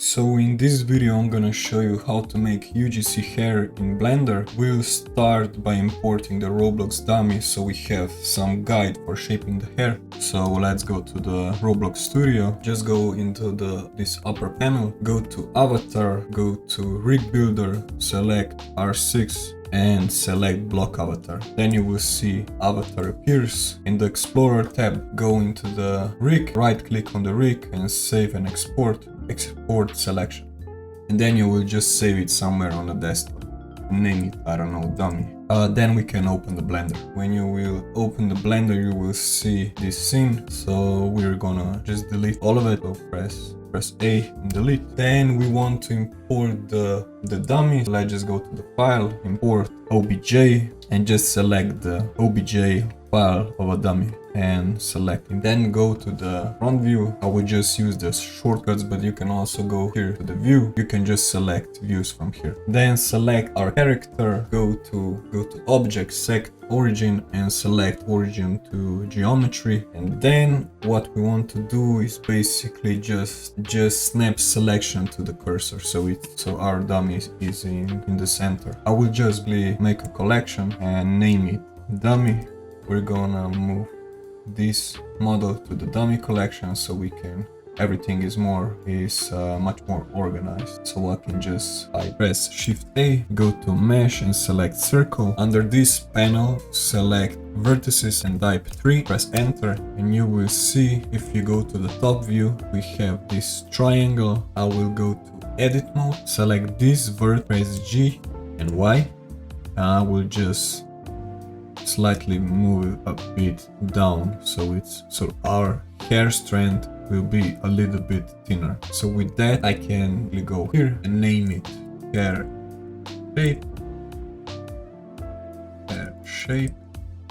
So in this video I'm gonna show you how to make UGC hair in Blender. We'll start by importing the Roblox dummy so we have some guide for shaping the hair. So let's go to the Roblox studio. Just go into this upper panel, go to avatar, go to rig builder, select R6 and select block avatar. Then you will see avatar appears. In the explorer tab, go into the rig, right click on the rig and save and export selection. And then you will just save it somewhere on the desktop. Name it, I don't know, dummy. Then we can open the Blender. When you will open the Blender, you will see this scene. So we're gonna just delete all of it. So press A and delete. Then we want to import the dummy. Let's just go to the file, import OBJ, and just select the OBJ file of a dummy and select it. Then go to the front view. I will just use the shortcuts, but you can also go here to the view. You can just select views from here. Then select our character, go to object, select origin and select origin to geometry. And then what we want to do is basically just snap selection to the cursor so our dummy is in the center. I will just make a collection and name it dummy. We're gonna move this model to the dummy collection so everything is much more organized. So I can just press Shift A, go to mesh and select circle. Under this panel, select vertices and type 3, press enter, and you will see if you go to the top view, we have this triangle. I will go to edit mode, select this vert, press G and Y, and I will just slightly move it a bit down so our hair strand will be a little bit thinner. So with that I can go here and name it hair shape,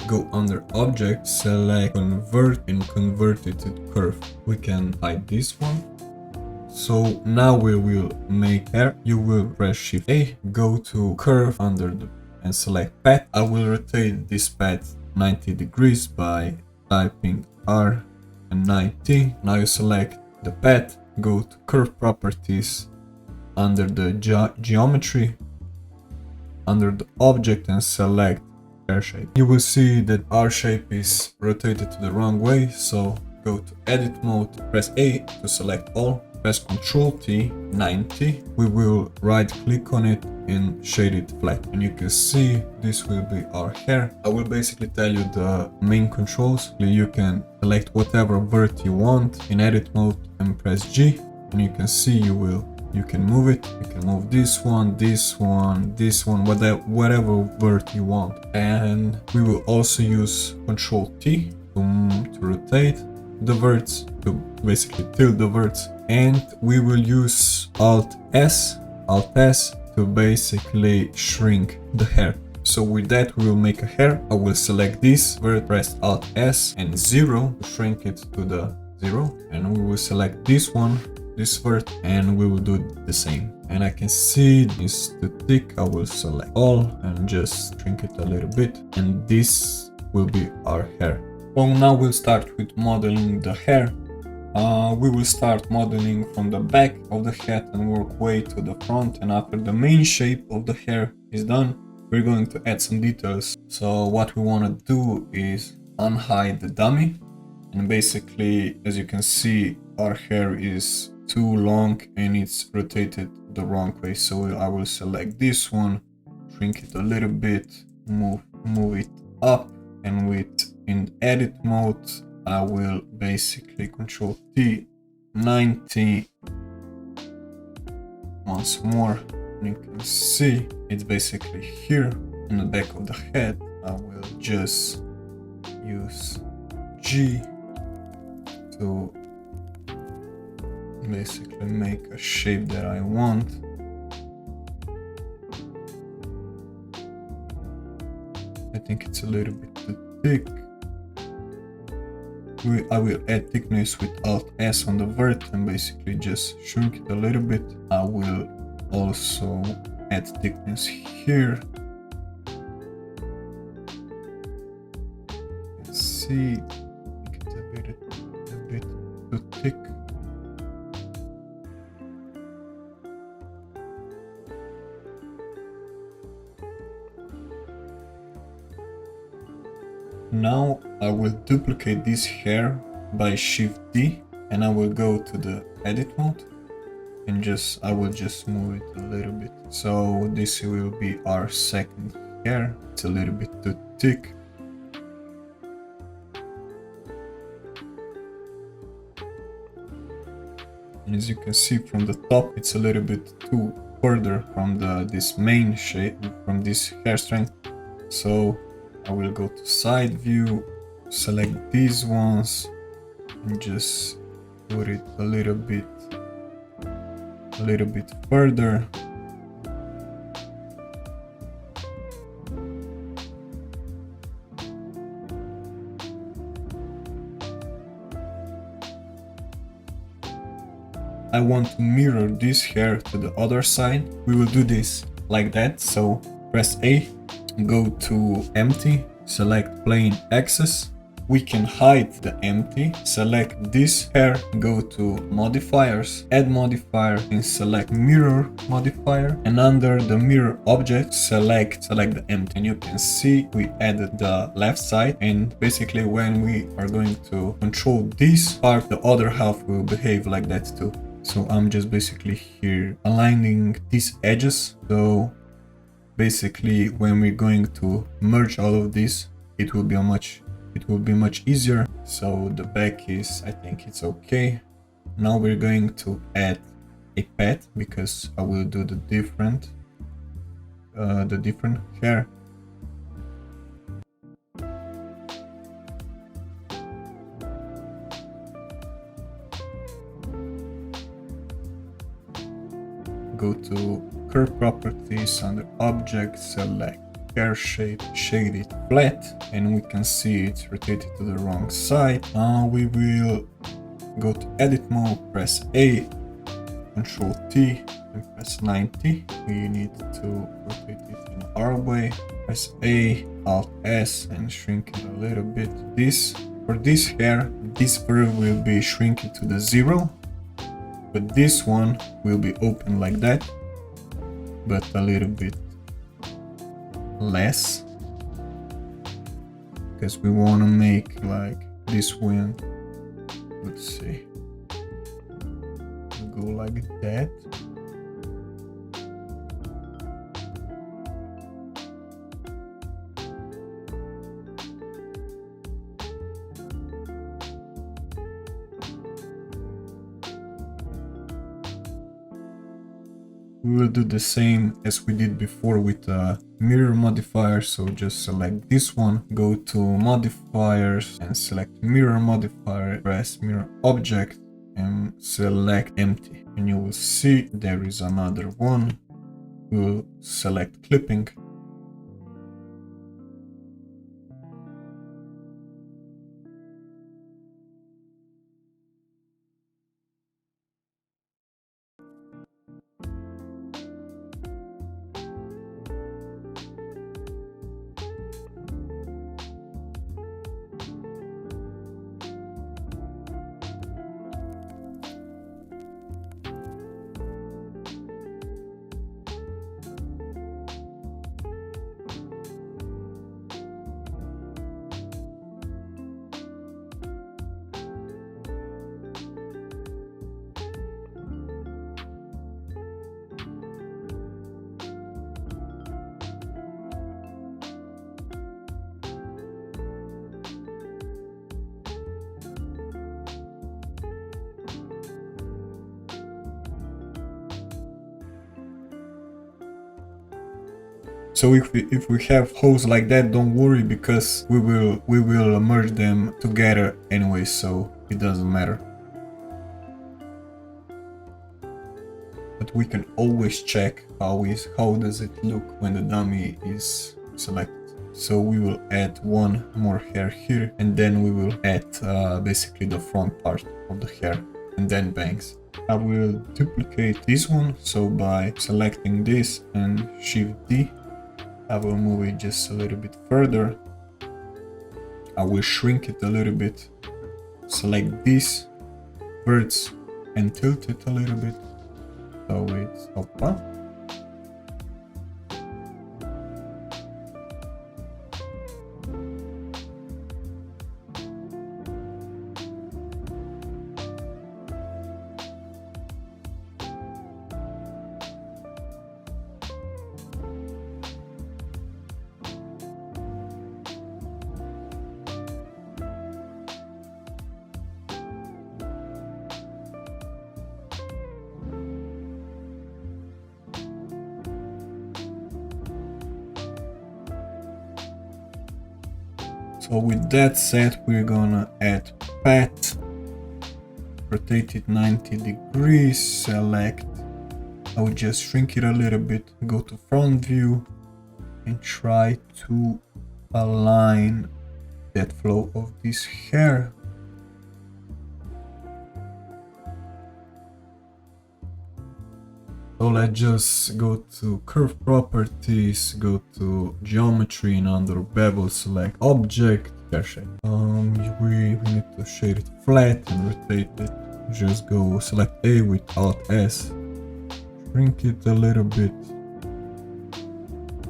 go under object, select convert and convert it to curve. We can hide this one. So now we will make hair. You will press Shift A, go to curve and select path. I will rotate this path 90 degrees by typing R and 90. Now you select the path, go to curve properties, under the geometry, under the object and select hair shape. You will see that our shape is rotated to the wrong way, so go to edit mode, press A to select all, press Ctrl T 90. We will right click on it and shade it flat, and you can see this will be our hair. I will basically tell you the main controls. You can select whatever vert you want in edit mode and press G, and you can see you can move it. You can move this one, whatever vert you want. And we will also use Ctrl T to rotate the verts, to basically tilt the verts, and we will use Alt S to basically shrink the hair. So with that we will make a hair. I will select this vert, press Alt S and 0 to shrink it to the 0, and we will select this one, this vert, and we will do the same. And I can see this too thick. I will select all and just shrink it a little bit, and this will be our hair. Well, now we'll start with modeling the hair. We will start modeling from the back of the head and work way to the front, and after the main shape of the hair is done, we're going to add some details. So what we want to do is unhide the dummy, and basically, as you can see, our hair is too long and it's rotated the wrong way. So I will select this one, shrink it a little bit, move it up, and in edit mode I will basically Ctrl T 90 once more, and you can see it's basically here in the back of the head. I will just use G to basically make a shape that I want. I think it's a little bit too thick. I will add thickness with Alt S on the vert and basically just shrink it a little bit. I will also add thickness here. Let's see, it's a bit too thick. Now I will duplicate this hair by Shift D, and I will go to the edit mode and I will just move it a little bit. So this will be our second hair. It's a little bit too thick. And as you can see from the top, it's a little bit too further from this main shape, from this hair strand. So I will go to side view, select these ones, and just put it a little bit further. I want to mirror this hair to the other side. We will do this like that. So press A, go to empty, select plane axis. We can hide the empty, select this hair, go to modifiers, add modifier, and select mirror modifier, and under the mirror object select the empty. And you can see we added the left side, and basically when we are going to control this part, the other half will behave like that too. So I'm just basically here aligning these edges. So basically when we're going to merge all of this, it will be much easier. So the back is, I think it's okay. Now we're going to add a path because I will do the different hair. Go to curve properties, under object, select hair shape, shade it flat, and we can see it's rotated to the wrong side. We will go to edit mode, press A, Control T, and press 90. We need to rotate it in our way. Press A, Alt S, and shrink it a little bit. For this hair, this curve will be shrinking to the 0. But this one will be open like that, but a little bit less, because we want to make like this one. Let's see, go like that. We will do the same as we did before with the mirror modifier. So just select this one, go to modifiers and select mirror modifier, press mirror object and select empty. And you will see there is another one. We will select clipping. So if we have holes like that, don't worry, because we will merge them together anyway, so it doesn't matter. But we can always check how does it look when the dummy is selected. So we will add one more hair here, and then we will add basically the front part of the hair, and then bangs. I will duplicate this one, so by selecting this and Shift D, I will move it just a little bit further. I will shrink it a little bit, select these birds and tilt it a little bit so it's up. So with that set, we're gonna add path, rotate it 90 degrees, select, I will just shrink it a little bit, go to front view and try to align that flow of this hair. So let's just go to curve properties, go to geometry, and under bevel select object, hair shape. We need to shade it flat and rotate it. Just go select A with Alt S, shrink it a little bit,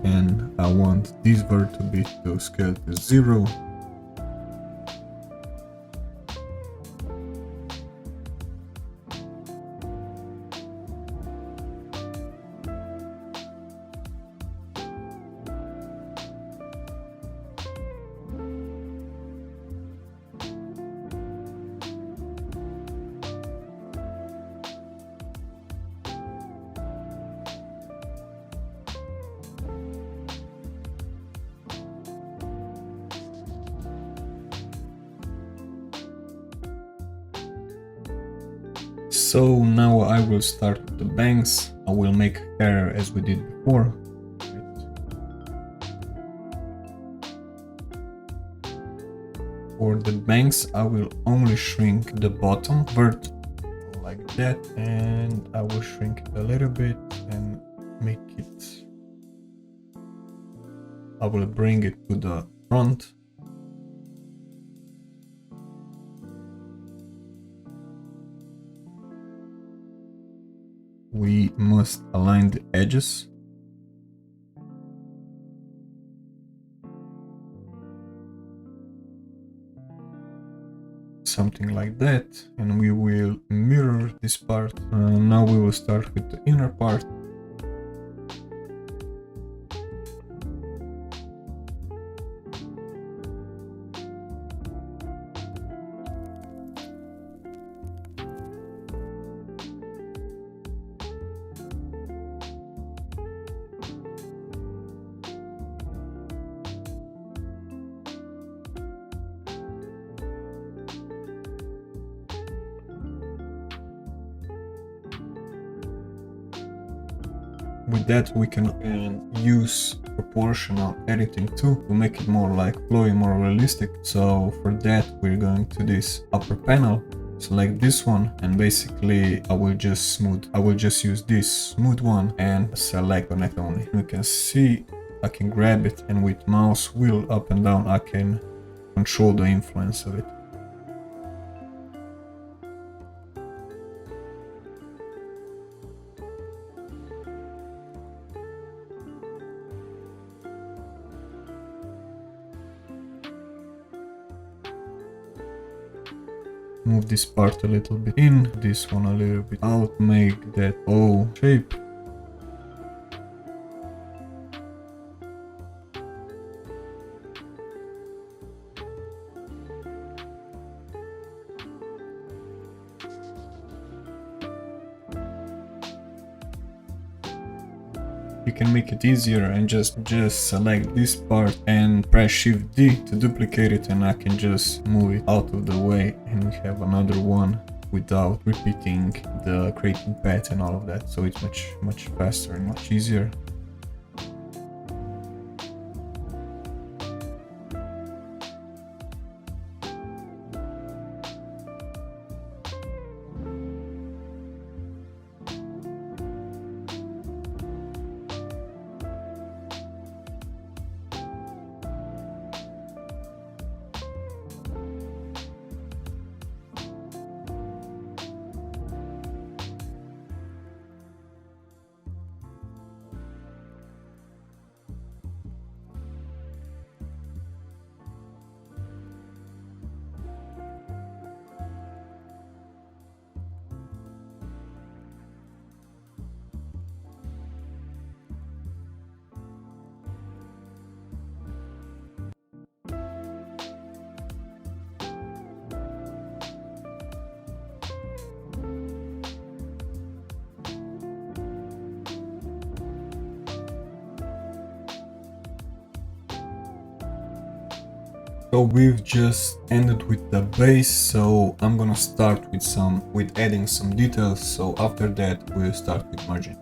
and I want this vert to be to scale to 0. So now I will start with the bangs. I will make hair as we did before. For the bangs, I will only shrink the bottom vert like that, and I will shrink it a little bit and make it. I will bring it to the front. We must align the edges. Something like that, and we will mirror this part. Now we will start with the inner part. With that, we can use proportional editing too to make it more like flowy, more realistic. So for that, we're going to this upper panel, select this one, and basically I will just use this smooth one and select connect only. You can see I can grab it, and with mouse wheel up and down I can control the influence of it. Move this part a little bit in, this one a little bit out, make that O shape. You can make it easier and just select this part and press Shift D to duplicate it, and I can just move it out of the way, and we have another one without repeating the creating path and all of that. So it's much faster and much easier. So we've just ended with the base, so I'm gonna start with adding some details, so after that we'll start with merging.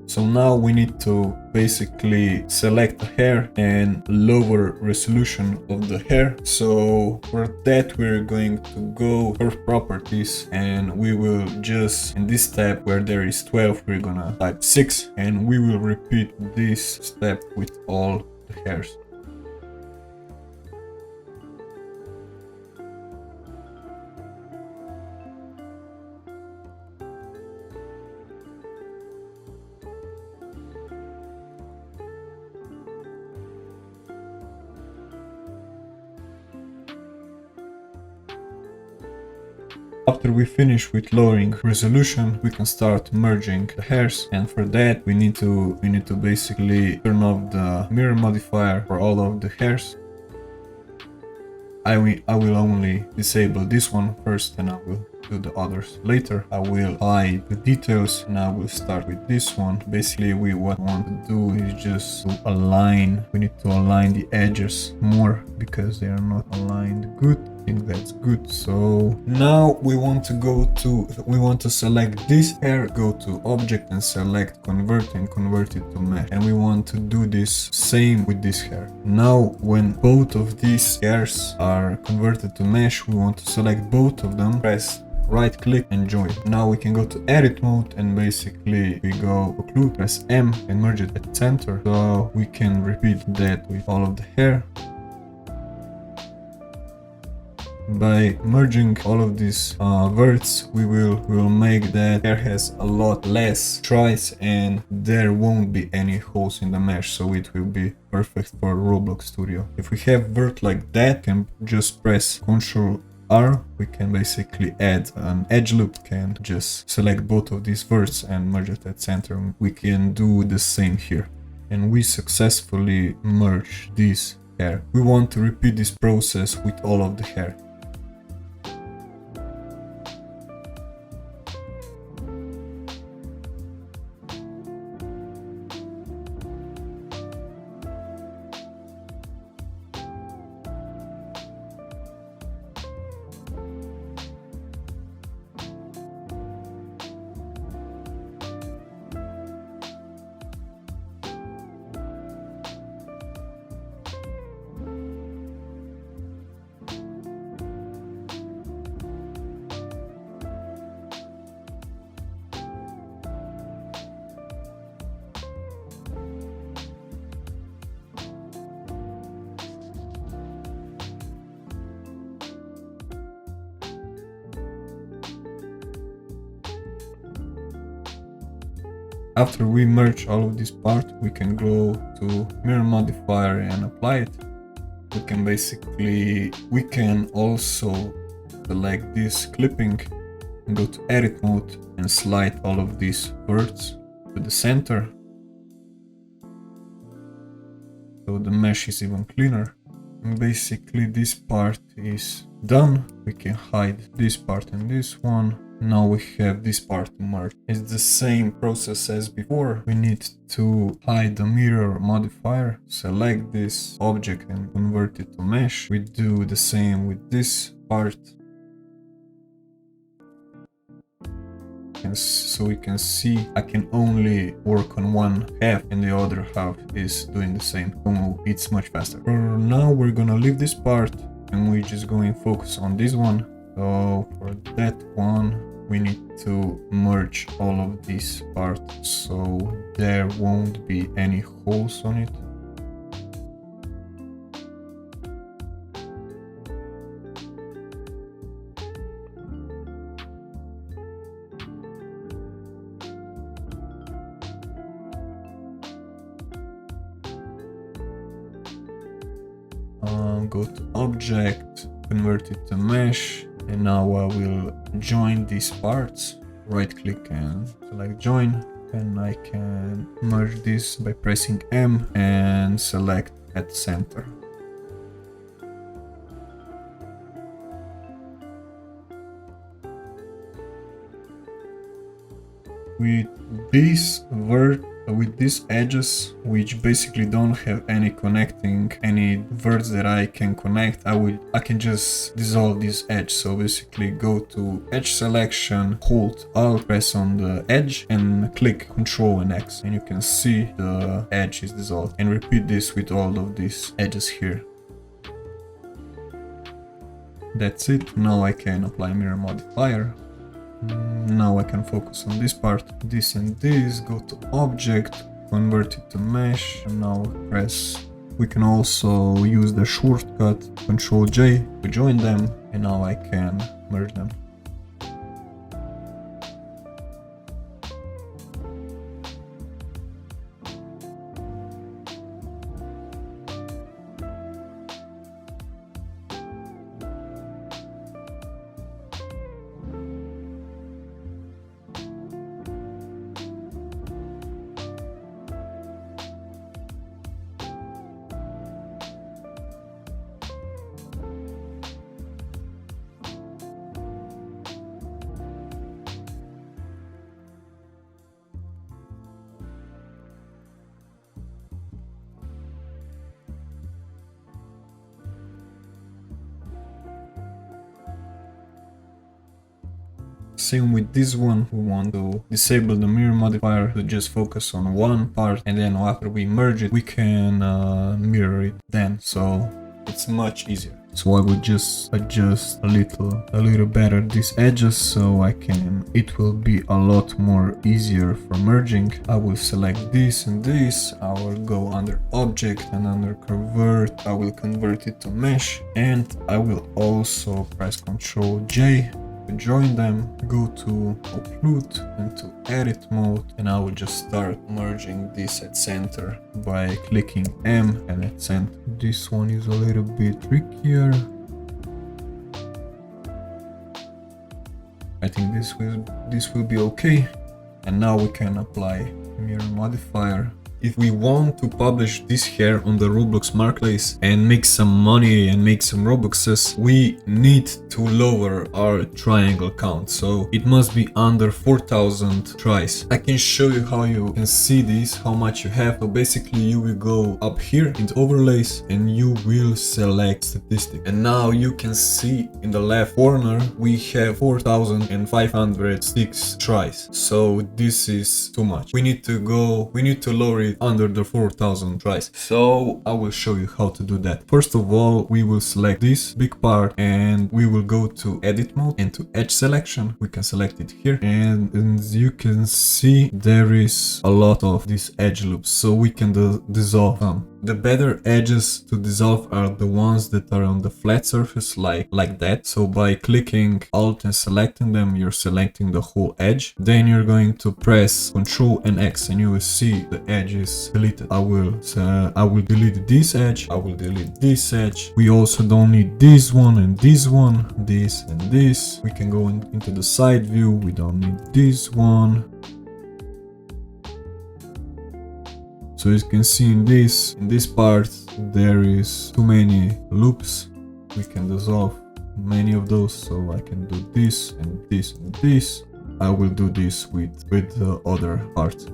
So now we need to basically select the hair and lower resolution of the hair. So for that we're going to go for properties, and we will just, in this step where there is 12, we're gonna type 6, and we will repeat this step with all the hairs. After we finish with lowering resolution, we can start merging the hairs, and for that we need to basically turn off the mirror modifier for all of the hairs. I will only disable this one first, and I will do the others later. I will hide the details, and I will start with this one. Basically, what we want to do is just to align. We need to align the edges more because they are not aligned good. I think that's good. So now we want to select this hair, go to object and select convert and convert it to mesh, and we want to do this same with this hair. Now when both of these hairs are converted to mesh, we want to select both of them, press right click and join. Now we can go to edit mode, and basically we go occlude, press M and merge it at center. So we can repeat that with all of the hair. By merging all of these verts, we will make that hair has a lot less tries, and there won't be any holes in the mesh, so it will be perfect for Roblox Studio. If we have vert like that, we can just press Ctrl R. We can basically add an edge loop, can just select both of these verts and merge it at center. We can do the same here, and we successfully merge this hair. We want to repeat this process with all of the hair. After we merge all of this part, we can go to mirror modifier and apply it. We can also select this clipping, go to edit mode and slide all of these verts to the center. So the mesh is even cleaner. And basically this part is done. We can hide this part and this one. Now we have this part merged. It's the same process as before. We need to hide the mirror modifier, select this object and convert it to mesh. We do the same with this part. And so we can see I can only work on one half and the other half is doing the same. So it's much faster. For now we're gonna leave this part and we're just going to focus on this one. So for that one we need to merge all of these parts so there won't be any holes on it. Go to object, convert it to mesh, and now I will join these parts. Right click and select join, and I can merge this by pressing M and select at center. With these edges, which basically don't have any connecting, any verts that I can connect, I can just dissolve this edge. So basically go to edge selection, hold Alt, press on the edge and click Ctrl and X, and you can see the edge is dissolved. And repeat this with all of these edges here. That's it. Now I can apply mirror modifier. Now I can focus on this part, this and this, go to object, convert it to mesh, and now press. We can also use the shortcut Ctrl J to join them, and now I can merge them. Same with this one, we want to disable the mirror modifier to just focus on one part, and then after we merge it, we can mirror it then, so it's much easier. So I would just adjust a little better these edges, so it will be a lot more easier for merging. I will select this and this, I will go under object and under convert, I will convert it to mesh, and I will also press Ctrl J to join them, go to occlude and to edit mode, and I will just start merging this at center by clicking M and at center. This one is a little bit trickier. I think this will be okay. And now we can apply mirror modifier. If we want to publish this hair on the Roblox marketplace and make some money and make some Robuxes, we need to lower our triangle count. So it must be under 4,000 tries. I can show you how you can see this, how much you have. So basically you will go up here into overlays and you will select statistic. And now you can see in the left corner, we have 4,506 tries. So this is too much. We need to lower it under the 4,000 tries. So I will show you how to do that. First of all, we will select this big part and we will go to edit mode and to edge selection. We can select it here, and as you can see there is a lot of these edge loops, so we can dissolve them. The better edges to dissolve are the ones that are on the flat surface like that. So by clicking Alt and selecting them, you're selecting the whole edge. Then you're going to press Ctrl and X and you will see the edge is deleted. I will delete this edge. I will delete this edge. We also don't need this one and this one, this and this. We can go into the side view. We don't need this one. So as you can see in this part, there is too many loops. We can dissolve many of those. So I can do this and this and this. I will do this with the other part.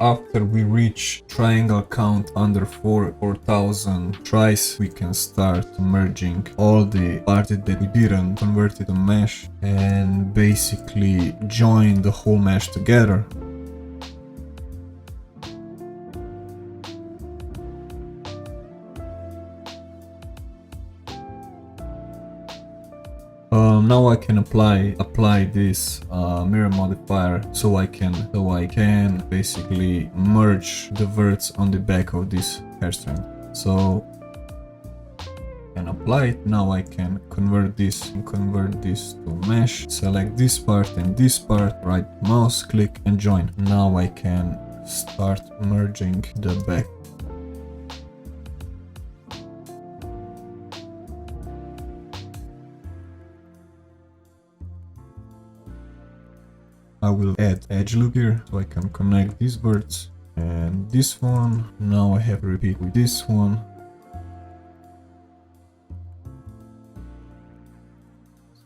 After we reach triangle count under 4,000 tries, we can start merging all the parts that we didn't convert it to mesh and basically join the whole mesh together. Now I can apply this mirror modifier so I can basically merge the verts on the back of this hair strand. So and apply it. Now I can convert this to mesh. Select this part and this part, right mouse click and join. Now I can start merging the back. I will add edge loop here so I can connect these verts and this one. Now I have to repeat with this one.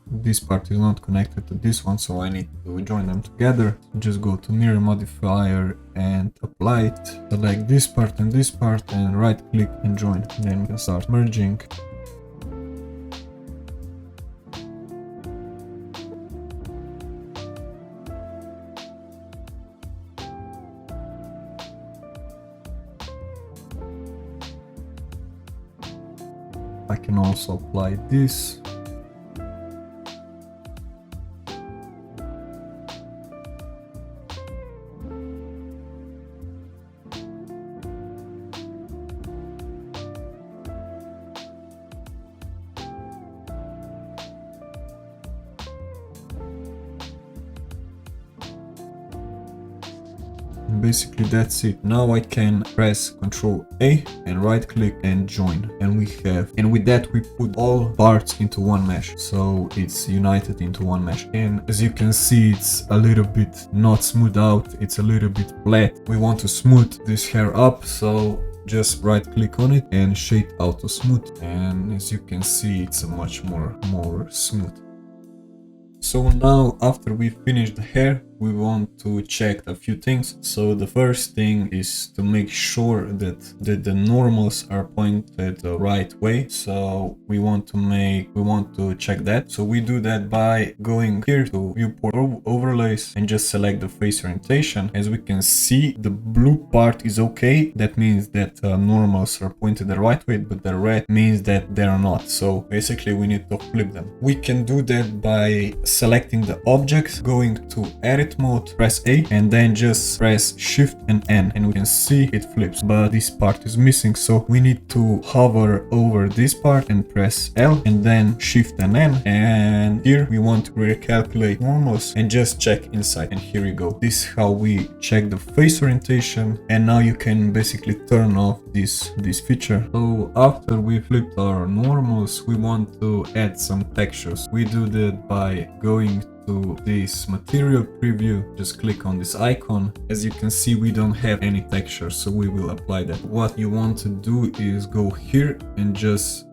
This part is not connected to this one, so I need to join them together. Just go to mirror modifier and apply it. Select this part and right click and join. Then we can start merging. I can also apply this. Basically that's it. Now I can press Ctrl A and right click and join, and with that we put all parts into one mesh, so it's united into one mesh. And as you can see, it's a little bit not smooth out, it's a little bit flat. We want to smooth this hair up, so just right click on it and shade auto smooth, and as you can see, it's a much more smooth. So now after we finish the hair, we want to check a few things. So the first thing is to make sure that the normals are pointed the right way. So we want to check that. So we do that by going here to viewport overlays and just select the face orientation. As we can see, the blue part is okay. That means that normals are pointed the right way, but the red means that they are not. So basically we need to flip them. We can do that by selecting the object, going to edit mode, press A, and then just press Shift and N, and we can see it flips, but this part is missing, so we need to hover over this part and press L and then Shift and N, and here we want to recalculate normals and just check inside, and here we go. This is how we check the face orientation, and now you can basically turn off this feature. So after we flipped our normals, we want to add some textures. We do that by going to this material preview, just click on this icon. As you can see, we don't have any texture, so we will apply that. What you want to do is go here and just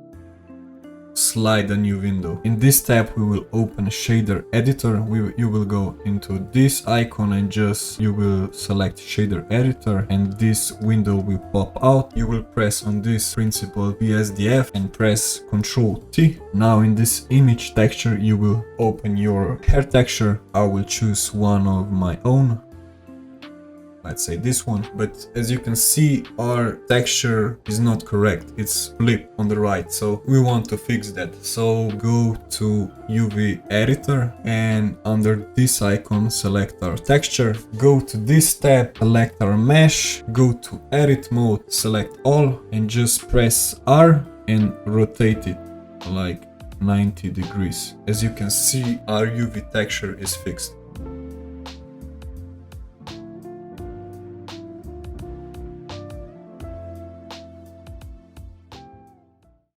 slide a new window. In this tab we will open shader editor. You will go into this icon and just you will select shader editor, and this window will pop out. You will press on this principal VSDF and press Ctrl T. Now in this image texture you will open your hair texture. I will choose one of my own, let's say this one, but as you can see our texture is not correct, it's flipped on the right, so we want to fix that. So go to UV editor and under this icon select our texture, go to this tab, select our mesh, go to edit mode, select all and just press R and rotate it like 90 degrees. As you can see, our UV texture is fixed.